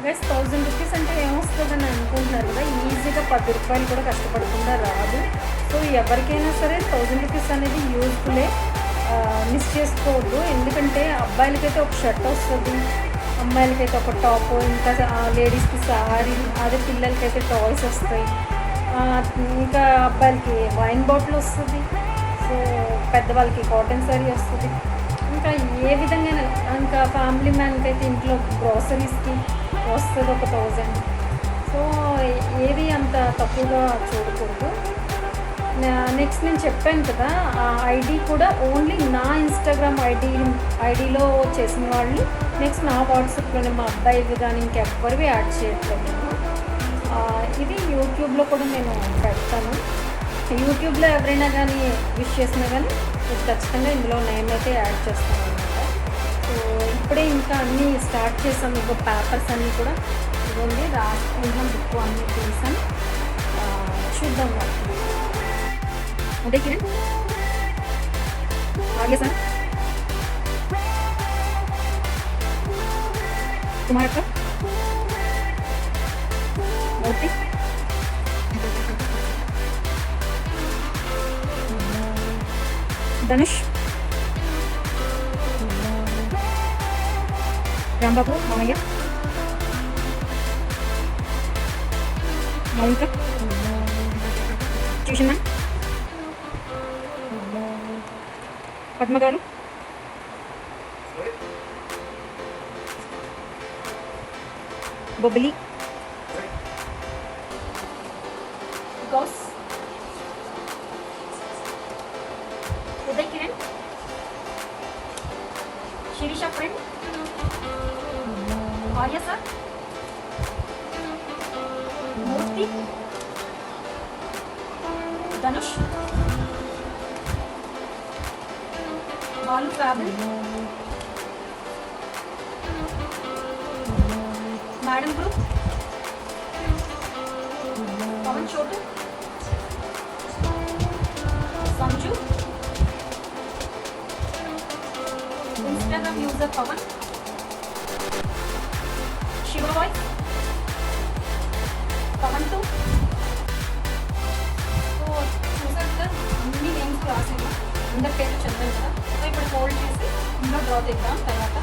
Guys 1000 rupees అంటే ఏమొస్తుందని అనుకుంటున్నారు కదా, ఈజీగా 10 రూపాయలు కూడా కష్టపడకుండా రాదు. సో ఎవరికైనా సరే 1000 రూపీస్ అనేది యూజ్ఫుల్లే, మిస్ చేసుకోవద్దు. ఎందుకంటే అబ్బాయిలకైతే ఒక షర్ట్ వస్తుంది, అమ్మాయిలకైతే ఒక టాప్, ఇంకా లేడీస్కి సారీ, అదే పిల్లలకైతే టాయ్స్ వస్తాయి, ఇంకా అబ్బాయిలకి వైన్ బాటిల్ వస్తుంది, సో పెద్దవాళ్ళకి కాటన్ సారీ వస్తుంది. ఇంకా ఏ విధంగా ఇంకా ఫ్యామిలీ మ్యాన్కి అయితే ఇంట్లో గ్రాసరీస్కి వస్తుంది ఒక 1000. సో ఏది అంత తక్కువగా చూడకూడదు. నెక్స్ట్ నేను చెప్పాను కదా, ఆ ఐడి కూడా ఓన్లీ నా ఇన్స్టాగ్రామ్ ఐడిలో చేసిన వాళ్ళు. నెక్స్ట్ నా వాట్సాప్లోనే మా అబ్బాయివి కానీ ఇంకెవ్వరివి యాడ్ చేయట్లేదు నేను. ఇది యూట్యూబ్లో కూడా నేను పెడతాను. యూట్యూబ్లో ఎవరైనా కానీ విష్ చేసినా కానీ ఖచ్చితంగా ఇందులో నేనైతే యాడ్ చేస్తాను అనమాట. సో ఇప్పుడే ఇంకా అన్నీ స్టార్ట్ చేసాము. ఇంకో పేపర్స్ అన్నీ కూడా ఇవ్వండి, రాసుకుంటాం, బుక్ అన్నీ తీసాను. చూద్దాం వాటిని. అదే కిరణ్ ఆగే సార్ కుమారక్క మూర్తి ధనుష్ రాంబాబు మామయ్య Mounika tuition Padma garu Bobbili Ghouse Uday Kiran Sirisha friend Arya sir Murthy Dhanush Balu travel madam group Pawan Chotu Sanju Instagram user Pawan Shiva voice Pawan two. So చూసారు కదా అన్ని నేమ్స్ రాసాను, అందరి పేర్లు చదివాను కదా. సో ఇప్పుడు హోల్డ్ చేసి ఇందులో డ్రా చేద్దాం. తర్వాత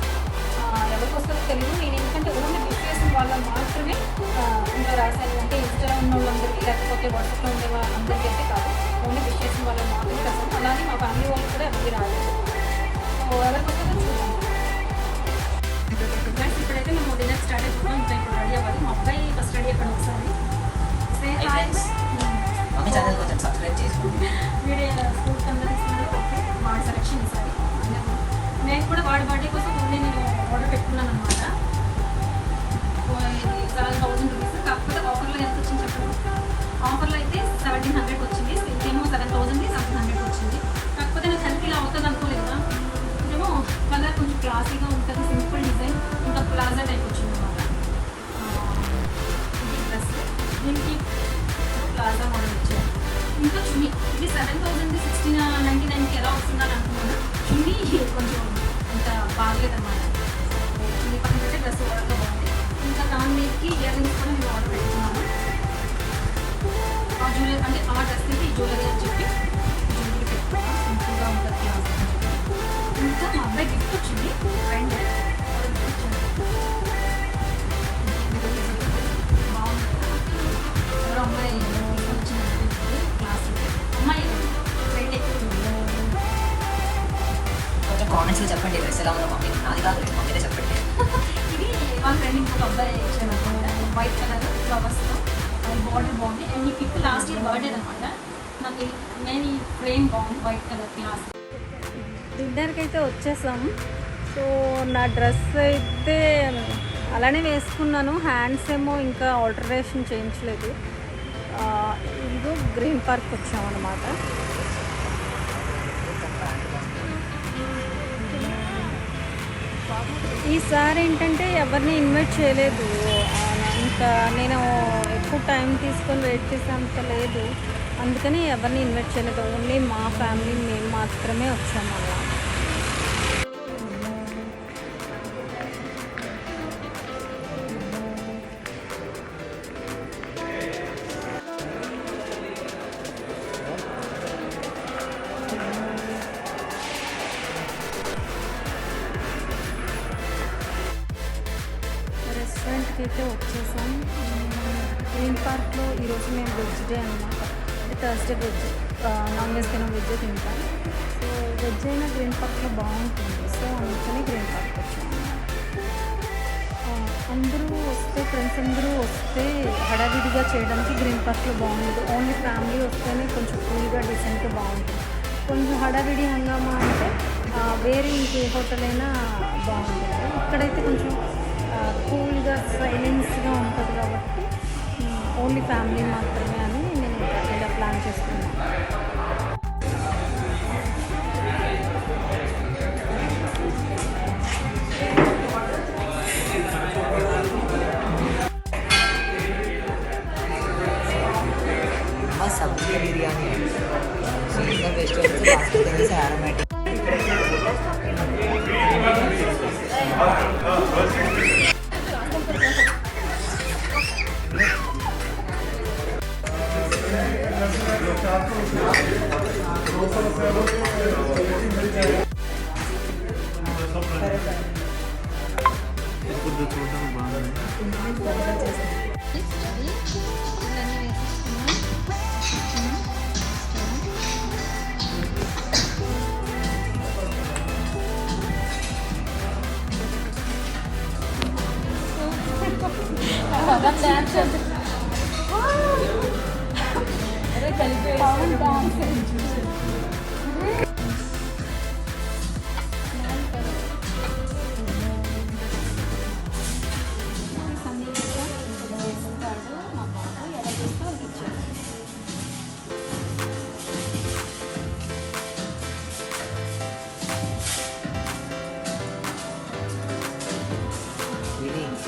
ఎవరికి వస్తుందో తెలియదు, నేను ఎందుకంటే ఓన్లీ విష్ చేసిన వాళ్ళ మాత్రమే ఇంట్లో రాశాను. అంటే ఇన్స్టాలో ఉన్న వాళ్ళందరికీ లేకపోతే వాట్సాప్లో ఉండే అందరికీ అయితే కాదు, ఓన్లీ విష్ చేసిన వాళ్ళ మాత్రమే రాశాను. అలానే మా ఫ్యామిలీ వాళ్ళు కూడా ఎవరికి రాలేదు. సో ఎవరికి వస్తుందో చూద్దాం. ఇప్పుడైతే మేము డిన్నర్ స్టార్ట్ అయిపోతాం. ఇంకా ఇప్పుడు రెడీ అవ్వాలి. మా అబ్బాయి ఫస్ట్ రెడీ అక్కడ ఒకసారి వీడియో స్కూల్కి అందరూ ఇస్తున్నారు. ఓకే వాడి సెలెక్షన్ ఈసారి. నేను కూడా వాడి బర్త్డే కోసం ఓన్లీ నేను ఆర్డర్ పెట్టుకున్నాను అనమాట. ఇది 1000 రూపీస్. కాకపోతే ఆఫర్లో ఎంత వచ్చింది చెప్పండి. ఆఫర్లో అయితే 1700 వచ్చింది, ఇదేమో 7000 1700 వచ్చింది. కాకపోతే నాకు హెల్త్ ఇలా అవుతుంది అనుకోలేదా. ఇదేమో కలర్ కొంచెం క్లాసీగా ఉంటుంది, సింపుల్ డిజైన్, ఇంకా ప్లాజా టైప్ వచ్చింది అనమాట. ఇది డ్రెస్, దీనికి ప్లాజా మోడల్ ఇచ్చారు. ఇంకా చున్నీ, ఇది 7000 1699కి ఎలా వస్తుందని అనుకున్నాను. చున్నీ కొంచెం అంత బాగలేదన్నమాట. చున్నీ పక్కన పెట్టి డ్రెస్ కూడా బాగుంది. ఇంకా దాని మీదకి ఇయర్ రింగ్స్ కూడా నేను ఆర్డర్ పెట్టుకున్నాను. ఆ జ్యువెలరీ అంటే ఆ డ్రెస్ అయితే ఈ జ్యువెలరీ అని చెప్పి జ్యువెలరీ పెట్టుకున్నాను, సింపుల్గా ఉంటుంది క్లాస్ అని చెప్పి. ఇంకా మా అబ్బాయి గిఫ్ట్ వచ్చింది, ఫ్రెండ్ బాగుంది. ఎవరో అమ్మాయి వచ్చిన క్లాస్ అమ్మాయి ఫ్రెండ్ కొంచెం కామెంట్స్లో చెప్పండి డ్రెస్ ఎలా ఉందో మమ్మీ, నాది కాదు మమ్మీనే చెప్పండి. ఇది మా ఫ్రెండ్ ఇంకొక అబ్బాయి ఇచ్చాను అనమాట, వైట్ కలర్ ఫ్లవర్స్తో. అది బార్డర్ బాగుంది. అండ్ ఈ పిక్ లాస్ట్ ఇయర్ బర్త్డే అనమాట. నాకు నేను ఈ ఫ్రేమ్ బాగుంది వైట్ కలర్ క్లాస్. డిన్నర్కి అయితే వచ్చేసాం. సో నా డ్రెస్ అయితే అలానే వేసుకున్నాను, హ్యాండ్స్ ఏమో ఇంకా ఆల్టరేషన్ చేయించలేదు. ఇదిగో గ్రీన్ పార్క్ వచ్చామన్నమాట. ఈసారి ఏంటంటే ఎవరిని ఇన్వైట్ చేయలేదు. ఇంకా నేను ఎక్కువ టైం తీసుకొని వెయిట్ చేసేంత లేదు, అందుకని ఎవరిని ఇన్వైట్ చేయలేదు. ఓన్లీ మా ఫ్యామిలీ మేము మాత్రమే వచ్చాము అలా. రెస్టారెంట్కి అయితే వచ్చేసాం. గ్రీన్ పార్క్లో ఈరోజు మేము వెజ్ డే అనమాట. అంటే థర్స్డే వెజ్, నాన్ వెజ్ కన్నా వెజ్ తింటాం. సో వెజ్ అయినా గ్రీన్ పార్క్లో బాగుంటుంది. సో అందుకని గ్రీన్ పార్క్ వచ్చాము. అందరూ వస్తే, ఫ్రెండ్స్ అందరూ వస్తే హడావిడిగా చేయడానికి గ్రీన్ పార్క్లో బాగుండదు. ఓన్లీ ఫ్యామిలీ వస్తేనే కొంచెం కూల్గా డీసెంట్గా బాగుంటుంది. కొంచెం హడావిడి హంగామా అంటే వేరే ఇంకే హోటల్ అయినా బాగుంటుంది. ఇక్కడైతే కొంచెం కూల్గా సైలెన్స్గా ఉంటుంది కాబట్టి ఓన్లీ ఫ్యామిలీ మాత్రమే అని నేను ఇలా ప్లాన్ చేసుకున్నాను. सब्जी बिरयानी सिंगल वेजिटेबल्स बास्मती से aromatic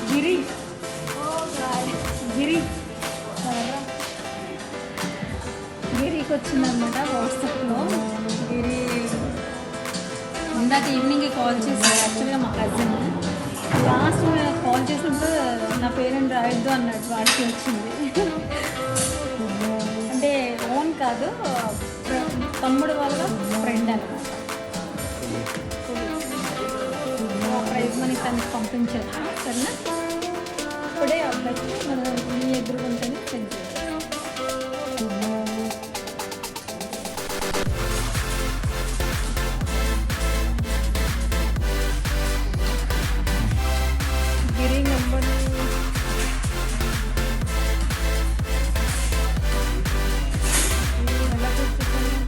గిరి గిరి గిరికి వచ్చిందనమాట వాట్సాప్లో. గిరి ఇందాక ఈవినింగ్ కాల్ చేశాను. యాక్చువల్గా మా కజిన్ లాస్ట్ కాల్ చేసినప్పుడు నా పేరెంట్ రాయొద్దు అన్నట్టు వాడికి వచ్చింది. అంటే ఓన్ కాదు, తమ్ముడు వాళ్ళ ఫ్రెండ్ అనమాట. ప్రైజ్ మనీ తనకి పంపించాను. సరేనా, ఇప్పుడే అబ్బాయికి మన మీ ఎదురుకుంటేనే సెండ్ చేయాలి. గిరి నెంబర్ ఎలా చూసుకుంటాను.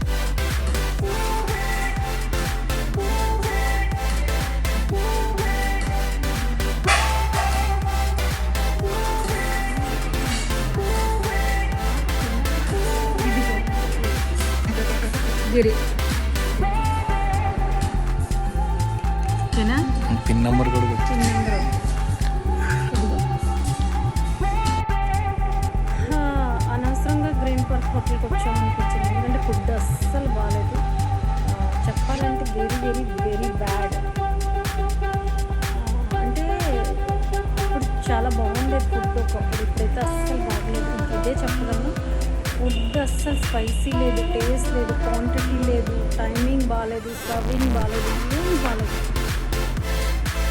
గిరి ఓకేనా. పిన్ నెంబర్ కూడా పిన్ నెంబర్ అనవసరంగా గ్రీన్ పార్క్ హోటల్కి వచ్చామనిపించింది. ఎందుకంటే ఫుడ్ అస్సలు బాగాలేదు. చెప్పాలంటే వెరీ వెరీ వెరీ బ్యాడ్. అంటే ఇప్పుడు చాలా బాగుండేది ఫుడ్ ఒకప్పుడు, ఇప్పుడైతే అస్సలు బాగలేదు. ఇదే చెప్పగలను. ఫుడ్ అస్సలు స్పైసీ లేదు, టేస్ట్ లేదు, క్వాంటిటీ లేదు, టైమింగ్ బాగాలేదు, సర్వింగ్ బాగాలేదు, ఏం బాగాలేదు.